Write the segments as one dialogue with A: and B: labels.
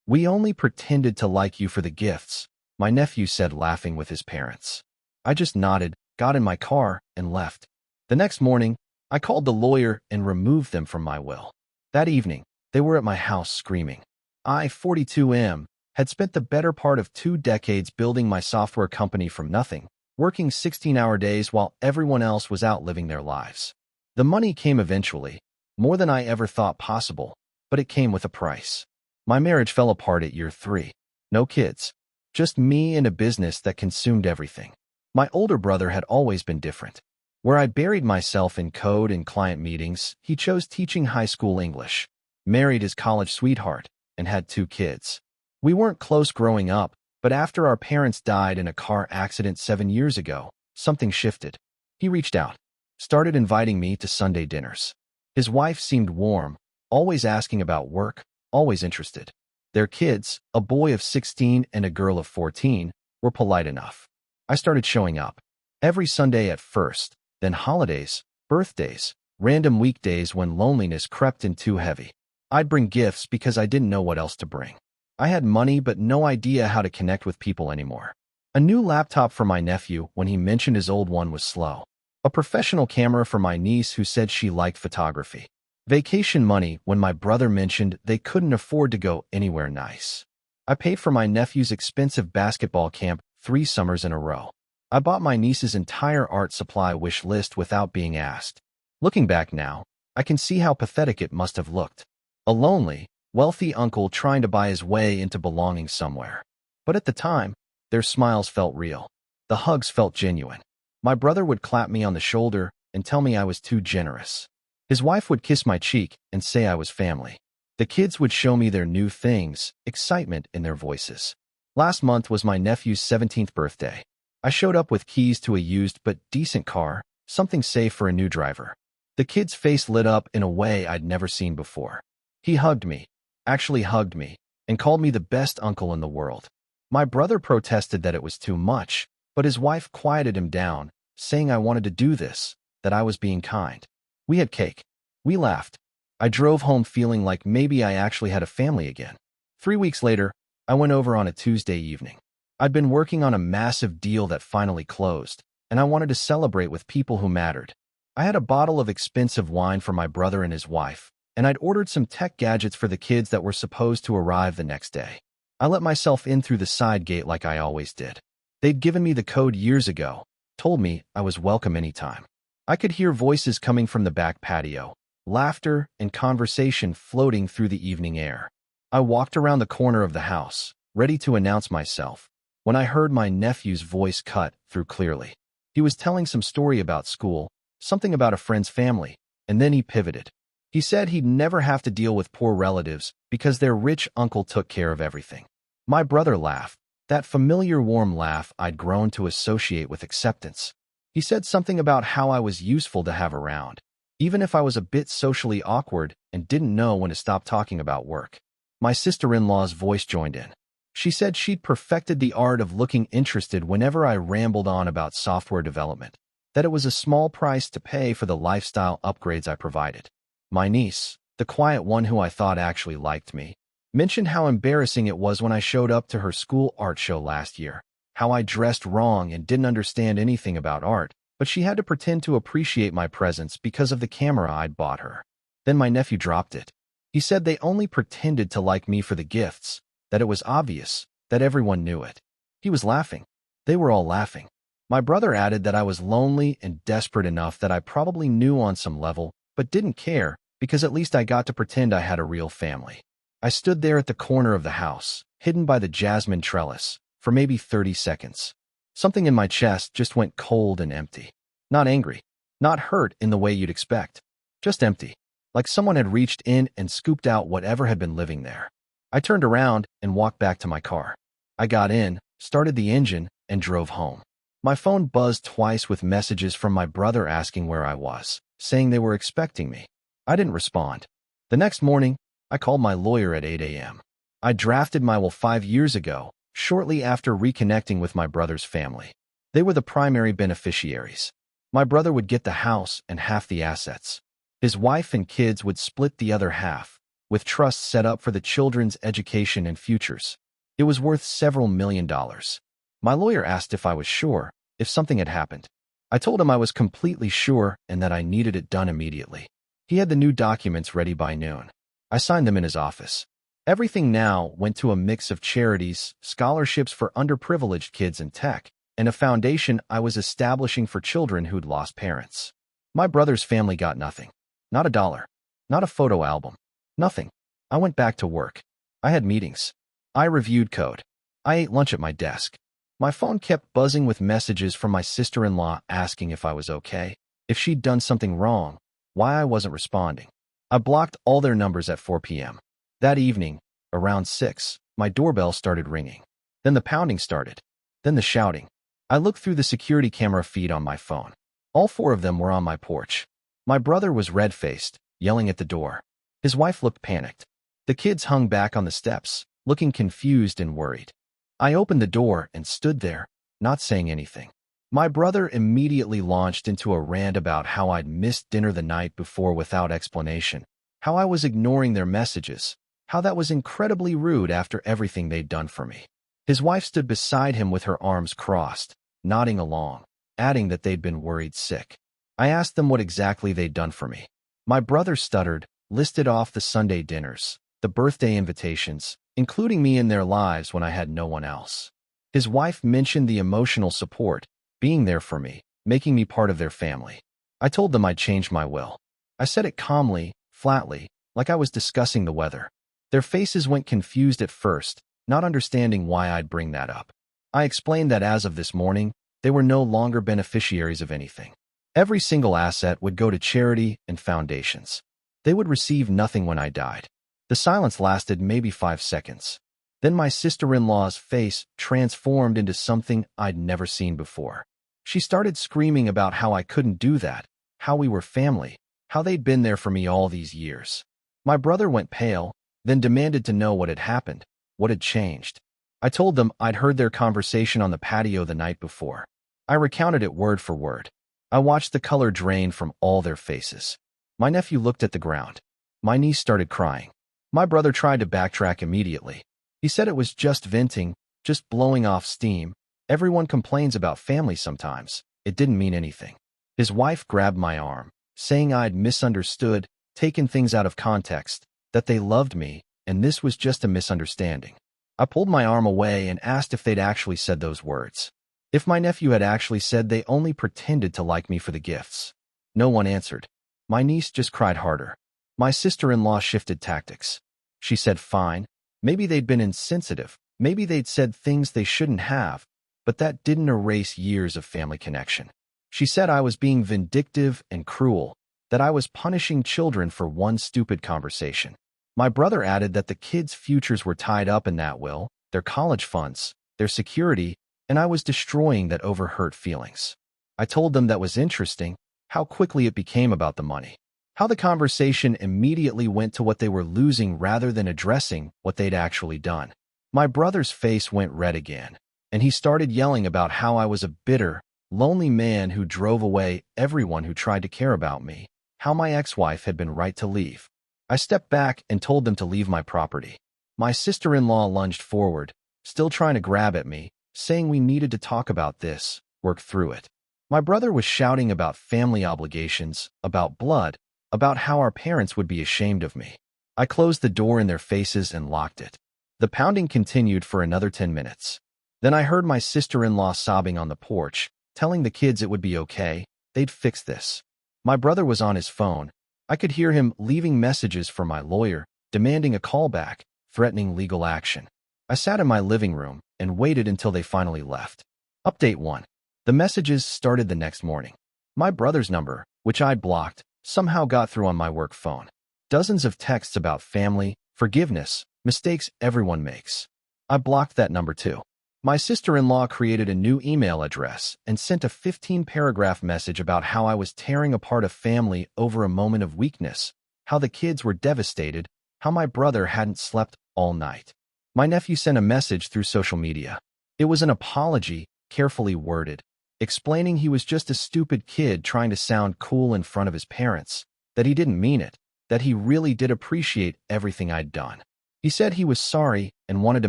A: "We only pretended to like you for the gifts," my nephew said, laughing with his parents. I just nodded, got in my car, and left. The next morning, I called the lawyer and removed them from my will. That evening, they were at my house screaming. I, 42M, had spent the better part of 2 decades building my software company from nothing, working 16-hour days while everyone else was out living their lives. The money came eventually, more than I ever thought possible, but it came with a price. My marriage fell apart at year 3. No kids. Just me and a business that consumed everything. My older brother had always been different. Where I buried myself in code and client meetings, he chose teaching high school English, married his college sweetheart, and had 2 kids. We weren't close growing up, but after our parents died in a car accident 7 years ago, something shifted. He reached out, started inviting me to Sunday dinners. His wife seemed warm, always asking about work, always interested. Their kids, a boy of 16 and a girl of 14, were polite enough. I started showing up. Every Sunday at first, then holidays, birthdays, random weekdays when loneliness crept in too heavy. I'd bring gifts because I didn't know what else to bring. I had money but no idea how to connect with people anymore. A new laptop for my nephew when he mentioned his old one was slow. A professional camera for my niece who said she liked photography. Vacation money when my brother mentioned they couldn't afford to go anywhere nice. I paid for my nephew's expensive basketball camp 3 summers in a row. I bought my niece's entire art supply wish list without being asked. Looking back now, I can see how pathetic it must have looked. A lonely, wealthy uncle trying to buy his way into belonging somewhere. But at the time, their smiles felt real. The hugs felt genuine. My brother would clap me on the shoulder and tell me I was too generous. His wife would kiss my cheek and say I was family. The kids would show me their new things, excitement in their voices. Last month was my nephew's 17th birthday. I showed up with keys to a used but decent car, something safe for a new driver. The kid's face lit up in a way I'd never seen before. He hugged me, actually hugged me, and called me the best uncle in the world. My brother protested that it was too much, but his wife quieted him down, saying I wanted to do this, that I was being kind. We had cake. We laughed. I drove home feeling like maybe I actually had a family again. 3 weeks later, I went over on a Tuesday evening. I'd been working on a massive deal that finally closed, and I wanted to celebrate with people who mattered. I had a bottle of expensive wine for my brother and his wife, and I'd ordered some tech gadgets for the kids that were supposed to arrive the next day. I let myself in through the side gate like I always did. They'd given me the code years ago, told me I was welcome anytime. I could hear voices coming from the back patio, laughter and conversation floating through the evening air. I walked around the corner of the house, ready to announce myself, when I heard my nephew's voice cut through clearly. He was telling some story about school, something about a friend's family, and then he pivoted. He said he'd never have to deal with poor relatives because their rich uncle took care of everything. My brother laughed, that familiar warm laugh I'd grown to associate with acceptance. He said something about how I was useful to have around, even if I was a bit socially awkward and didn't know when to stop talking about work. My sister-in-law's voice joined in. She said she'd perfected the art of looking interested whenever I rambled on about software development, that it was a small price to pay for the lifestyle upgrades I provided. My niece, the quiet one who I thought actually liked me, mentioned how embarrassing it was when I showed up to her school art show last year, how I dressed wrong and didn't understand anything about art, but she had to pretend to appreciate my presence because of the camera I'd bought her. Then my nephew dropped it. He said they only pretended to like me for the gifts, that it was obvious, that everyone knew it. He was laughing. They were all laughing. My brother added that I was lonely and desperate enough that I probably knew on some level, but didn't care because at least I got to pretend I had a real family. I stood there at the corner of the house, hidden by the jasmine trellis, for maybe 30 seconds. Something in my chest just went cold and empty. Not angry, not hurt in the way you'd expect, just empty, like someone had reached in and scooped out whatever had been living there. I turned around and walked back to my car. I got in, started the engine, and drove home. My phone buzzed twice with messages from my brother asking where I was, saying they were expecting me. I didn't respond. The next morning, I called my lawyer at 8 a.m. I drafted my will 5 years ago, shortly after reconnecting with my brother's family. They were the primary beneficiaries. My brother would get the house and half the assets. His wife and kids would split the other half, with trusts set up for the children's education and futures. It was worth several $1,000,000. My lawyer asked if I was sure, if something had happened. I told him I was completely sure and that I needed it done immediately. He had the new documents ready by noon. I signed them in his office. Everything now went to a mix of charities, scholarships for underprivileged kids in tech, and a foundation I was establishing for children who'd lost parents. My brother's family got nothing. Not a dollar. Not a photo album. Nothing. I went back to work. I had meetings. I reviewed code. I ate lunch at my desk. My phone kept buzzing with messages from my sister-in-law asking if I was okay, if she'd done something wrong, why I wasn't responding. I blocked all their numbers at 4 p.m. That evening, around 6, my doorbell started ringing. Then the pounding started. Then the shouting. I looked through the security camera feed on my phone. All 4 of them were on my porch. My brother was red-faced, yelling at the door. His wife looked panicked. The kids hung back on the steps, looking confused and worried. I opened the door and stood there, not saying anything. My brother immediately launched into a rant about how I'd missed dinner the night before without explanation, how I was ignoring their messages, how that was incredibly rude after everything they'd done for me. His wife stood beside him with her arms crossed, nodding along, adding that they'd been worried sick. I asked them what exactly they'd done for me. My brother stuttered, listed off the Sunday dinners, the birthday invitations, including me in their lives when I had no one else. His wife mentioned the emotional support, being there for me, making me part of their family. I told them I'd changed my will. I said it calmly, flatly, like I was discussing the weather. Their faces went confused at first, not understanding why I'd bring that up. I explained that as of this morning, they were no longer beneficiaries of anything. Every single asset would go to charity and foundations. They would receive nothing when I died. The silence lasted maybe 5 seconds. Then my sister-in-law's face transformed into something I'd never seen before. She started screaming about how I couldn't do that, how we were family, how they'd been there for me all these years. My brother went pale, then demanded to know what had happened, what had changed. I told them I'd heard their conversation on the patio the night before. I recounted it word for word. I watched the color drain from all their faces. My nephew looked at the ground. My niece started crying. My brother tried to backtrack immediately. He said it was just venting, just blowing off steam. Everyone complains about family sometimes. It didn't mean anything. His wife grabbed my arm, saying I'd misunderstood, taken things out of context, that they loved me, and this was just a misunderstanding. I pulled my arm away and asked if they'd actually said those words. If my nephew had actually said they only pretended to like me for the gifts. No one answered. My niece just cried harder. My sister-in-law shifted tactics. She said fine, maybe they'd been insensitive, maybe they'd said things they shouldn't have, but that didn't erase years of family connection. She said I was being vindictive and cruel, that I was punishing children for one stupid conversation. My brother added that the kids' futures were tied up in that will, their college funds, their security, and I was destroying that over hurt feelings. I told them that was interesting, how quickly it became about the money. How the conversation immediately went to what they were losing rather than addressing what they'd actually done. My brother's face went red again, and he started yelling about how I was a bitter, lonely man who drove away everyone who tried to care about me, how my ex-wife had been right to leave. I stepped back and told them to leave my property. My sister-in-law lunged forward, still trying to grab at me, saying we needed to talk about this, work through it. My brother was shouting about family obligations, about blood, about how our parents would be ashamed of me. I closed the door in their faces and locked it. The pounding continued for another 10 minutes. Then I heard my sister-in-law sobbing on the porch, telling the kids it would be okay, they'd fix this. My brother was on his phone. I could hear him leaving messages for my lawyer, demanding a callback, threatening legal action. I sat in my living room and waited until they finally left. Update 1. The messages started the next morning. My brother's number, which I'd blocked, somehow got through on my work phone. Dozens of texts about family, forgiveness, mistakes everyone makes. I blocked that number too. My sister-in-law created a new email address and sent a 15-paragraph message about how I was tearing apart a family over a moment of weakness, how the kids were devastated, how my brother hadn't slept all night. My nephew sent a message through social media. It was an apology, carefully worded, explaining he was just a stupid kid trying to sound cool in front of his parents, that he didn't mean it, that he really did appreciate everything I'd done. He said he was sorry and wanted to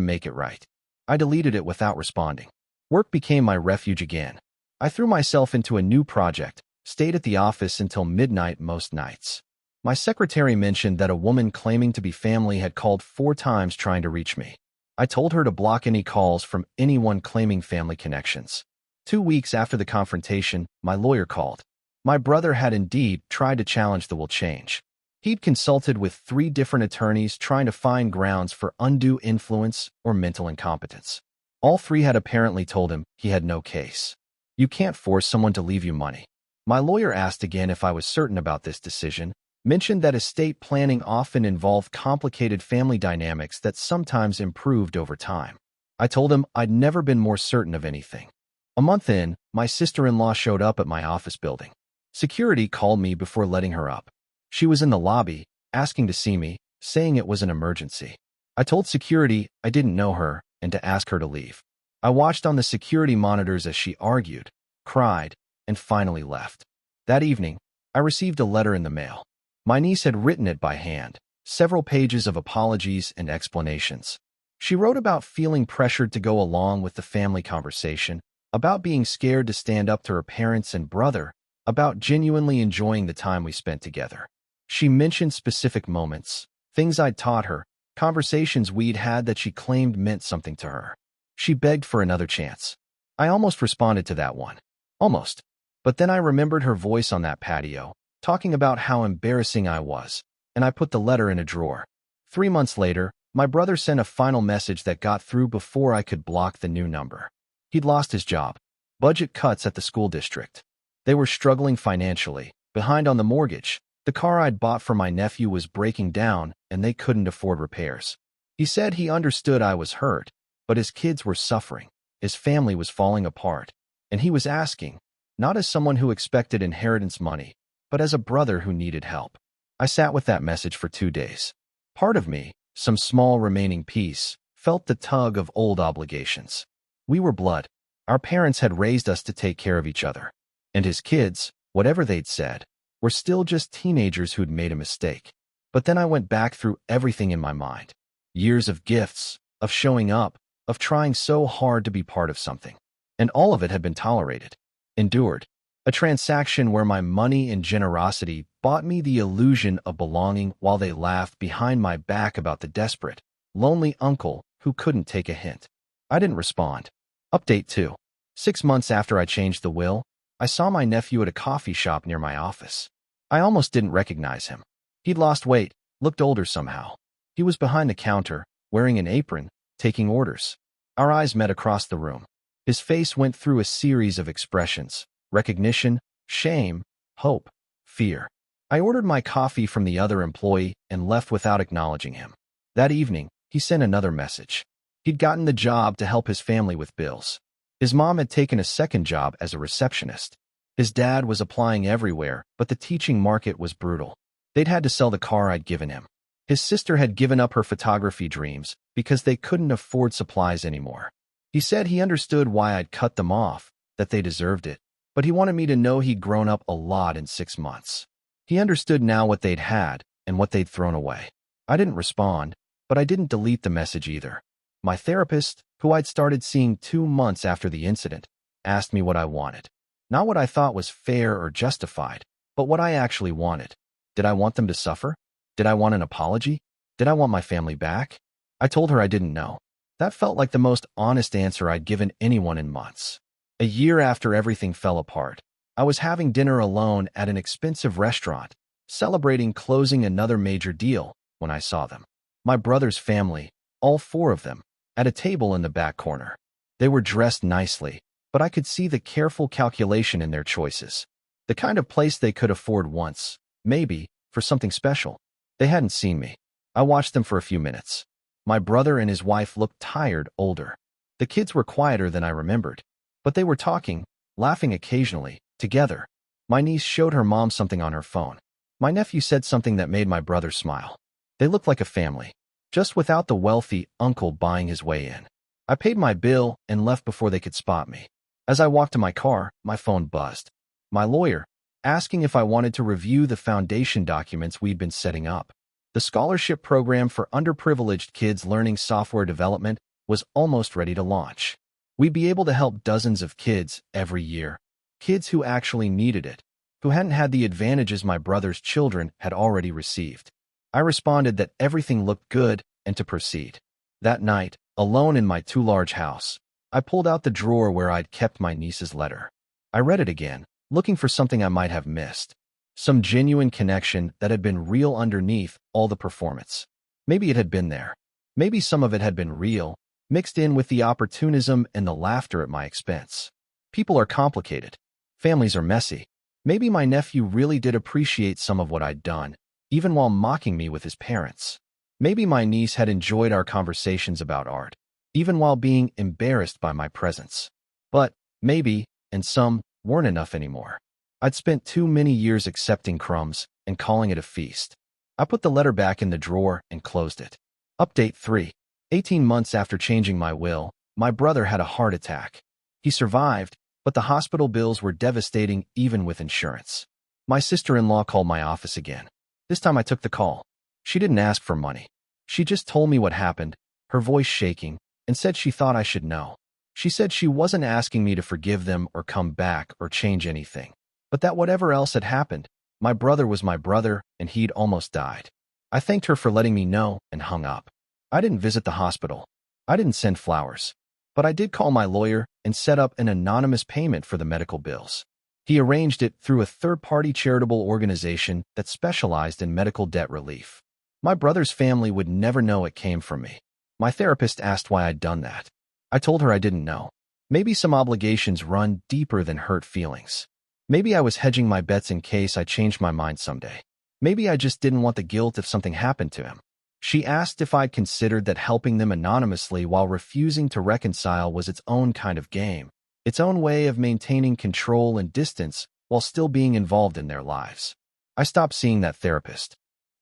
A: make it right. I deleted it without responding. Work became my refuge again. I threw myself into a new project, stayed at the office until midnight most nights. My secretary mentioned that a woman claiming to be family had called 4 times trying to reach me. I told her to block any calls from anyone claiming family connections. 2 weeks after the confrontation, my lawyer called. My brother had indeed tried to challenge the will change. He'd consulted with 3 different attorneys trying to find grounds for undue influence or mental incompetence. All 3 had apparently told him he had no case. You can't force someone to leave you money. My lawyer asked again if I was certain about this decision, mentioned that estate planning often involved complicated family dynamics that sometimes improved over time. I told him I'd never been more certain of anything. A month in, my sister-in-law showed up at my office building. Security called me before letting her up. She was in the lobby, asking to see me, saying it was an emergency. I told security I didn't know her and to ask her to leave. I watched on the security monitors as she argued, cried, and finally left. That evening, I received a letter in the mail. My niece had written it by hand, several pages of apologies and explanations. She wrote about feeling pressured to go along with the family conversation, about being scared to stand up to her parents and brother, about genuinely enjoying the time we spent together. She mentioned specific moments, things I'd taught her, conversations we'd had that she claimed meant something to her. She begged for another chance. I almost responded to that one. Almost. But then I remembered her voice on that patio, talking about how embarrassing I was, and I put the letter in a drawer. 3 months later, my brother sent a final message that got through before I could block the new number. He'd lost his job. Budget cuts at the school district. They were struggling financially, behind on the mortgage. The car I'd bought for my nephew was breaking down, and they couldn't afford repairs. He said he understood I was hurt, but his kids were suffering, his family was falling apart, and he was asking, not as someone who expected inheritance money, but as a brother who needed help. I sat with that message for 2 days. Part of me, some small remaining piece, felt the tug of old obligations. We were blood. Our parents had raised us to take care of each other. And his kids, whatever they'd said, were still just teenagers who'd made a mistake. But then I went back through everything in my mind. Years of gifts, of showing up, of trying so hard to be part of something. And all of it had been tolerated, endured. A transaction where my money and generosity bought me the illusion of belonging while they laughed behind my back about the desperate, lonely uncle who couldn't take a hint. I didn't respond. Update 2. 6 months after I changed the will, I saw my nephew at a coffee shop near my office. I almost didn't recognize him. He'd lost weight, looked older somehow. He was behind the counter, wearing an apron, taking orders. Our eyes met across the room. His face went through a series of expressions: recognition, shame, hope, fear. I ordered my coffee from the other employee and left without acknowledging him. That evening, he sent another message. He'd gotten the job to help his family with bills. His mom had taken a second job as a receptionist. His dad was applying everywhere, but the teaching market was brutal. They'd had to sell the car I'd given him. His sister had given up her photography dreams because they couldn't afford supplies anymore. He said he understood why I'd cut them off, that they deserved it, but he wanted me to know he'd grown up a lot in 6 months. He understood now what they'd had and what they'd thrown away. I didn't respond, but I didn't delete the message either. My therapist, who I'd started seeing 2 months after the incident, asked me what I wanted. Not what I thought was fair or justified, but what I actually wanted. Did I want them to suffer? Did I want an apology? Did I want my family back? I told her I didn't know. That felt like the most honest answer I'd given anyone in months. A year after everything fell apart, I was having dinner alone at an expensive restaurant, celebrating closing another major deal, when I saw them. My brother's family, all 4 of them, at a table in the back corner. They were dressed nicely, but I could see the careful calculation in their choices. The kind of place they could afford once, maybe, for something special. They hadn't seen me. I watched them for a few minutes. My brother and his wife looked tired, older. The kids were quieter than I remembered, but they were talking, laughing occasionally, together. My niece showed her mom something on her phone. My nephew said something that made my brother smile. They looked like a family, just without the wealthy uncle buying his way in. I paid my bill and left before they could spot me. As I walked to my car, my phone buzzed. My lawyer, asking if I wanted to review the foundation documents we'd been setting up. The scholarship program for underprivileged kids learning software development was almost ready to launch. We'd be able to help dozens of kids every year, kids who actually needed it, who hadn't had the advantages my brother's children had already received. I responded that everything looked good and to proceed. That night, alone in my too-large house, I pulled out the drawer where I'd kept my niece's letter. I read it again, looking for something I might have missed. Some genuine connection that had been real underneath all the performance. Maybe it had been there. Maybe some of it had been real, mixed in with the opportunism and the laughter at my expense. People are complicated. Families are messy. Maybe my nephew really did appreciate some of what I'd done, even while mocking me with his parents. Maybe my niece had enjoyed our conversations about art, even while being embarrassed by my presence. But maybe, and some, weren't enough anymore. I'd spent too many years accepting crumbs and calling it a feast. I put the letter back in the drawer and closed it. Update 3. 18 months after changing my will, my brother had a heart attack. He survived, but the hospital bills were devastating even with insurance. My sister-in-law called my office again. This time I took the call. She didn't ask for money. She just told me what happened, her voice shaking, and said she thought I should know. She said she wasn't asking me to forgive them or come back or change anything, but that whatever else had happened, my brother was my brother and he'd almost died. I thanked her for letting me know and hung up. I didn't visit the hospital. I didn't send flowers. But I did call my lawyer and set up an anonymous payment for the medical bills. He arranged it through a third-party charitable organization that specialized in medical debt relief. My brother's family would never know it came from me. My therapist asked why I'd done that. I told her I didn't know. Maybe some obligations run deeper than hurt feelings. Maybe I was hedging my bets in case I changed my mind someday. Maybe I just didn't want the guilt if something happened to him. She asked if I'd considered that helping them anonymously while refusing to reconcile was its own kind of game, its own way of maintaining control and distance while still being involved in their lives. I stopped seeing that therapist.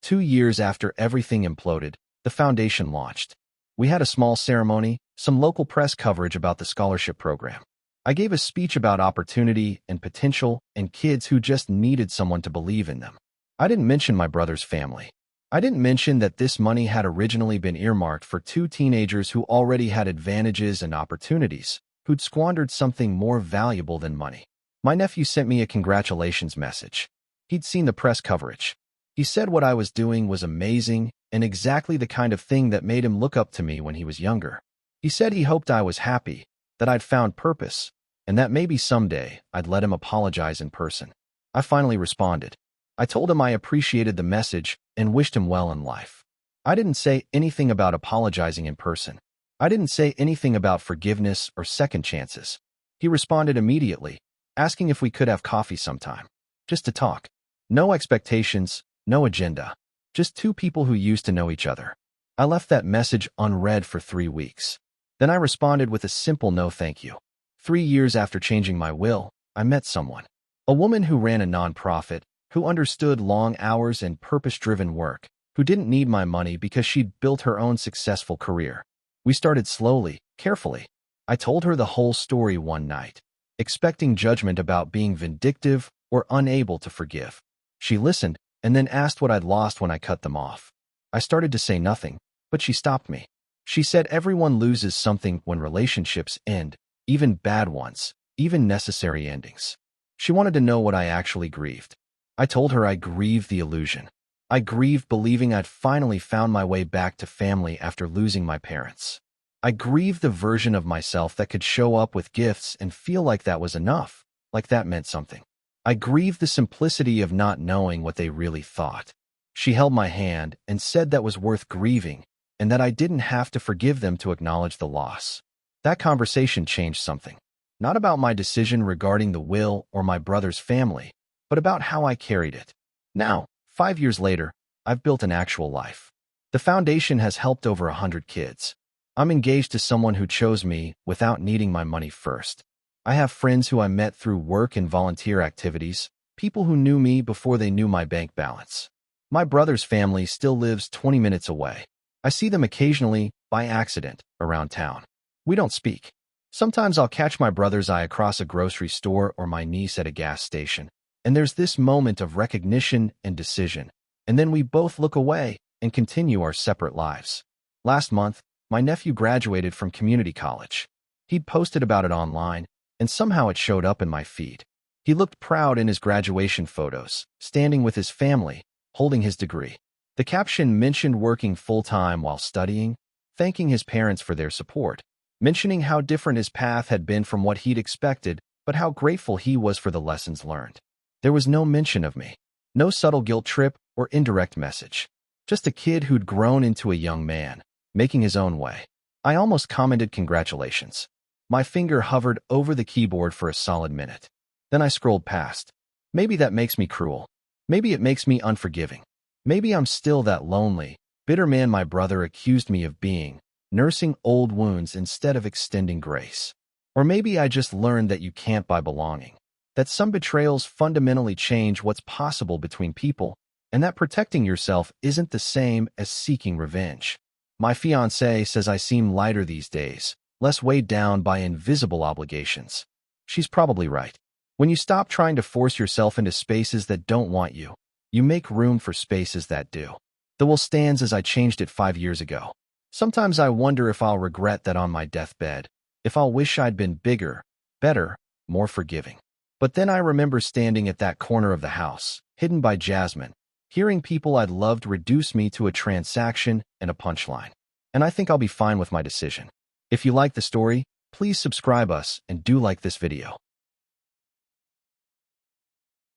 A: 2 years after everything imploded, the foundation launched. We had a small ceremony, some local press coverage about the scholarship program. I gave a speech about opportunity and potential and kids who just needed someone to believe in them. I didn't mention my brother's family. I didn't mention that this money had originally been earmarked for 2 teenagers who already had advantages and opportunities, who'd squandered something more valuable than money. My nephew sent me a congratulations message. He'd seen the press coverage. He said what I was doing was amazing and exactly the kind of thing that made him look up to me when he was younger. He said he hoped I was happy, that I'd found purpose, and that maybe someday I'd let him apologize in person. I finally responded. I told him I appreciated the message and wished him well in life. I didn't say anything about apologizing in person. I didn't say anything about forgiveness or second chances. He responded immediately, asking if we could have coffee sometime. Just to talk. No expectations, no agenda. Just 2 people who used to know each other. I left that message unread for 3 weeks. Then I responded with a simple no thank you. 3 years after changing my will, I met someone. A woman who ran a nonprofit, who understood long hours and purpose-driven work, who didn't need my money because she'd built her own successful career. We started slowly, carefully. I told her the whole story one night, expecting judgment about being vindictive or unable to forgive. She listened and then asked what I'd lost when I cut them off. I started to say nothing, but she stopped me. She said everyone loses something when relationships end, even bad ones, even necessary endings. She wanted to know what I actually grieved. I told her I grieved the illusion. I grieved believing I'd finally found my way back to family after losing my parents. I grieved the version of myself that could show up with gifts and feel like that was enough, like that meant something. I grieved the simplicity of not knowing what they really thought. She held my hand and said that was worth grieving and that I didn't have to forgive them to acknowledge the loss. That conversation changed something. Not about my decision regarding the will or my brother's family, but about how I carried it. Now, 5 years later, I've built an actual life. The foundation has helped over 100 kids. I'm engaged to someone who chose me without needing my money first. I have friends who I met through work and volunteer activities, people who knew me before they knew my bank balance. My brother's family still lives 20 minutes away. I see them occasionally, by accident, around town. We don't speak. Sometimes I'll catch my brother's eye across a grocery store or my niece at a gas station. And there's this moment of recognition and decision. And then we both look away and continue our separate lives. Last month, my nephew graduated from community college. He'd posted about it online, and somehow it showed up in my feed. He looked proud in his graduation photos, standing with his family, holding his degree. The caption mentioned working full-time while studying, thanking his parents for their support, mentioning how different his path had been from what he'd expected, but how grateful he was for the lessons learned. There was no mention of me, no subtle guilt trip or indirect message. Just a kid who'd grown into a young man, making his own way. I almost commented congratulations. My finger hovered over the keyboard for a solid minute. Then I scrolled past. Maybe that makes me cruel. Maybe it makes me unforgiving. Maybe I'm still that lonely, bitter man my brother accused me of being, nursing old wounds instead of extending grace. Or maybe I just learned that you can't buy belonging, that some betrayals fundamentally change what's possible between people, and that protecting yourself isn't the same as seeking revenge. My fiancée says I seem lighter these days, less weighed down by invisible obligations. She's probably right. When you stop trying to force yourself into spaces that don't want you, you make room for spaces that do. The will stands as I changed it 5 years ago. Sometimes I wonder if I'll regret that on my deathbed, if I'll wish I'd been bigger, better, more forgiving. But then I remember standing at that corner of the house, hidden by Jasmine, hearing people I'd loved reduce me to a transaction and a punchline. And I think I'll be fine with my decision. If you like the story, please subscribe us and do like this video.